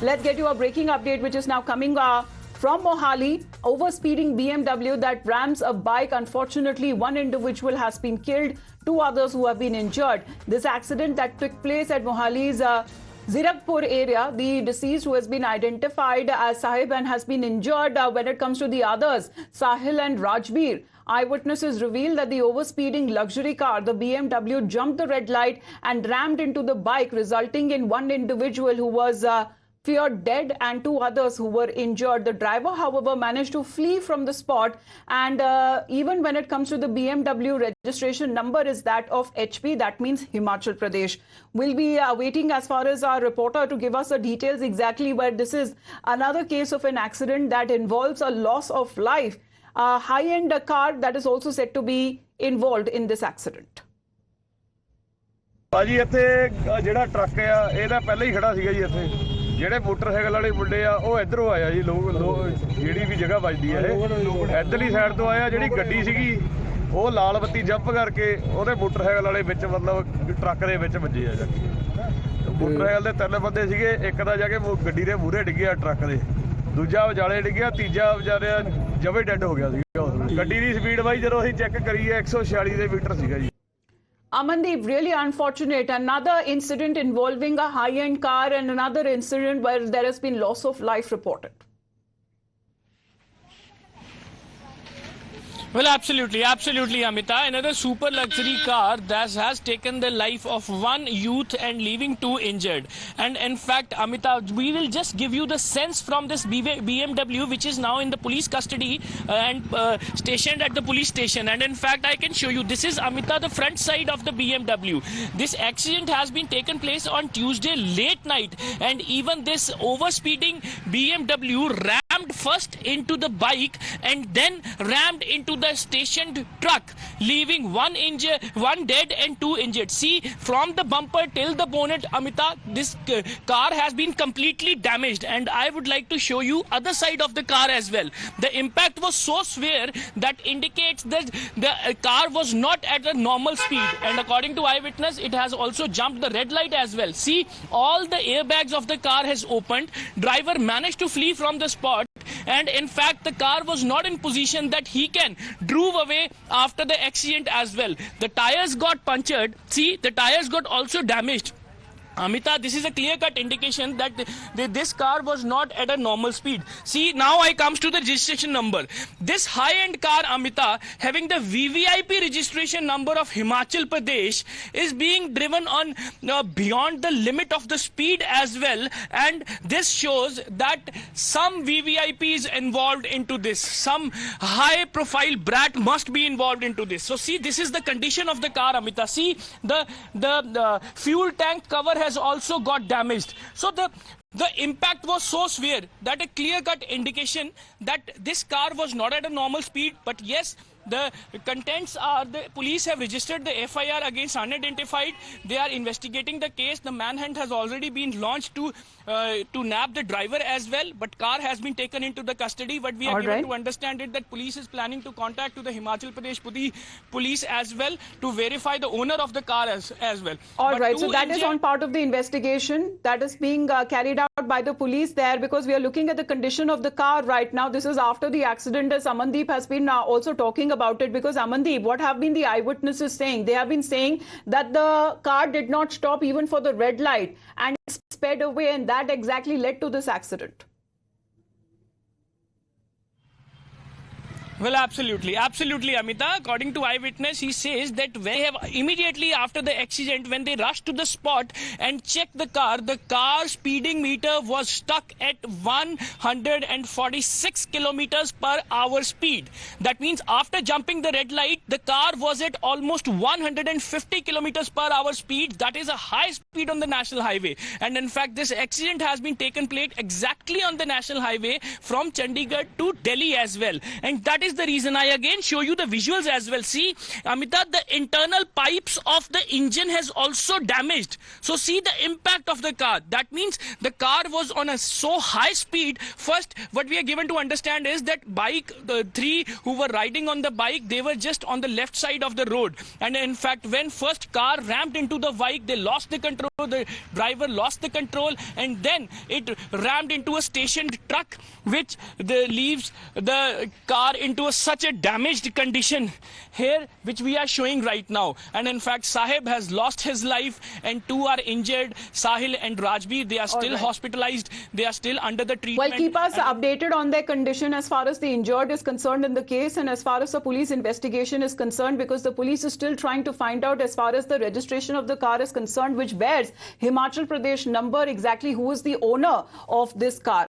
Let's get you a breaking update which is now coming from Mohali. Overspeeding BMW that rams a bike. Unfortunately, one individual has been killed, two others who have been injured. This accident that took place at Mohali's Ziragpur area. The deceased, who has been identified as Sahib and has been injured. When it comes to the others, Sahil and Rajbir, eyewitnesses reveal that the overspeeding luxury car, the BMW, jumped the red light and rammed into the bike, resulting in one individual who was feared dead and two others who were injured. The driver, however, managed to flee from the spot, and even when it comes to the BMW registration number is that of HP, that means Himachal Pradesh. We'll be waiting as far as our reporter to give us the details exactly, but this is another case of an accident that involves a loss of life. A high-end car that is also said to be involved in this accident. ਭਾਜੀ ਇੱਥੇ ਜਿਹੜਾ truck ਆ ਇਹਦਾ ਪਹਿਲਾਂ ਹੀ ਖੜਾ ਸੀਗਾ ਜੀ ਇੱਥੇ ਜਿਹੜੇ ਮੋਟਰਸਾਈਕਲ ਵਾਲੇ ਮੁੰਡੇ ਆ ਉਹ ਇਧਰੋਂ ਆਇਆ ਜੀ ਲੋਕ ਜਿਹੜੀ ਵੀ ਜਗ੍ਹਾ ਵੱਜਦੀ ਆ ਇਹ ਇਧਰਲੀ ਸਾਈਡ ਤੋਂ ਆਇਆ ਜਿਹੜੀ ਗੱਡੀ ਸੀਗੀ ਉਹ ਲਾਲ ਬੱਤੀ ਜੰਪ ਕਰਕੇ ਉਹਦੇ ਮੋਟਰਸਾਈਕਲ ਵਾਲੇ ਵਿੱਚ ਮਤਲਬ ਟਰੱਕ ਦੇ ਵਿੱਚ ਵੱਜੇ ਆ ਜੀ ਮੋਟਰਸਾਈਕਲ ਦੇ ਤਿੰਨ ਬੰਦੇ ਸੀਗੇ ਇੱਕ ਦਾ ਜਾ ਕੇ ਗੱਡੀ ਦੇ ਮੂਹਰੇ ਡਿੱਗਿਆ ਟਰੱਕ ਦੇ ਦੂਜਾ ਵਿਚਾਲੇ ਡਿੱਗਿਆ ਤੀਜਾ ਵਿਚਾਰਿਆ ਜਵੇ ਡੈਡ ਹੋ ਗਿਆ ਸੀਗਾ ਗੱਡੀ ਦੀ ਸਪੀਡ ਬਾਈ ਜਦੋਂ ਅਸੀਂ ਚੈੱਕ ਕਰੀਏ 146 ਦੇ ਮੀਟਰ ਸੀਗਾ ਜੀ Amandeep, really unfortunate. Another incident involving a high-end car and another incident where there has been loss of life reported. Well, absolutely, Amita. Another super luxury car that has taken the life of one youth and leaving two injured. And in fact, Amita, we will just give you the sense from this BMW, which is now in the police custody and stationed at the police station. And in fact, I can show you, this is, Amita, the front side of the BMW. This accident has been taken place on Tuesday late night. And even this overspeeding BMW rammed first into the bike and then rammed into the stationed truck, leaving one dead and two injured. See, from the bumper till the bonnet, Amita, this car has been completely damaged, and I would like to show you other side of the car as well. The impact was so severe that indicates that the car was not at a normal speed, and according to eyewitness, it has also jumped the red light as well. See, all the airbags of the car has opened. Driver managed to flee from the spot, and in fact the car was not in position that he can drove away after the accident as well. The tires got punctured. See, the tires got also damaged. Amita, this is a clear-cut indication that this car was not at a normal speed. See, now I comes to the registration number. This high-end car, Amita, having the VVIP registration number of Himachal Pradesh, is being driven on beyond the limit of the speed as well. And this shows that some VVIPs involved into this. Some high-profile brat must be involved into this. So see, this is the condition of the car, Amita. See, the fuel tank cover has also got damaged. So the impact was so severe that a clear-cut indication that this car was not at a normal speed. But yes, the contents are, the police have registered the FIR against unidentified. They are investigating the case. The manhunt has already been launched to nab the driver as well. But car has been taken into the custody. But we are given to understand it that police is planning to contact to the Himachal Pradesh police as well to verify the owner of the car as well. All right, so that is on part of the investigation that is being carried out by the police there, because we are looking at the condition of the car right now. This is after the accident, as Amandeep has been also talking about it, because Amandeep, what have been the eyewitnesses saying? They have been saying that the car did not stop even for the red light and sped away, and that exactly led to this accident. Well, absolutely, Amita. According to eyewitness, he says that immediately after the accident, when they rushed to the spot and checked the car speeding meter was stuck at 146 kilometers per hour speed. That means after jumping the red light, the car was at almost 150 kilometers per hour speed. That is a high speed on the national highway. And in fact, this accident has been taken place exactly on the national highway from Chandigarh to Delhi as well. And that is is the reason. I again show you the visuals as well. See, Amita, the internal pipes of the engine has also damaged. So see the impact of the car. That means the car was on a so high speed. First, what we are given to understand is that the three who were riding on the bike, they were just on the left side of the road. And in fact, when first car rammed into the bike, they lost the control. The driver lost the control, and then it rammed into a stationed truck, which leaves the car into such a damaged condition here, which we are showing right now. And in fact, Sahib has lost his life, and two are injured. Sahil and Rajbir, they are still hospitalized. They are still under the treatment. Well, keep us updated on their condition as far as the injured is concerned in the case, and as far as the police investigation is concerned, because the police is still trying to find out as far as the registration of the car is concerned, which bears Himachal Pradesh number, exactly who is the owner of this car.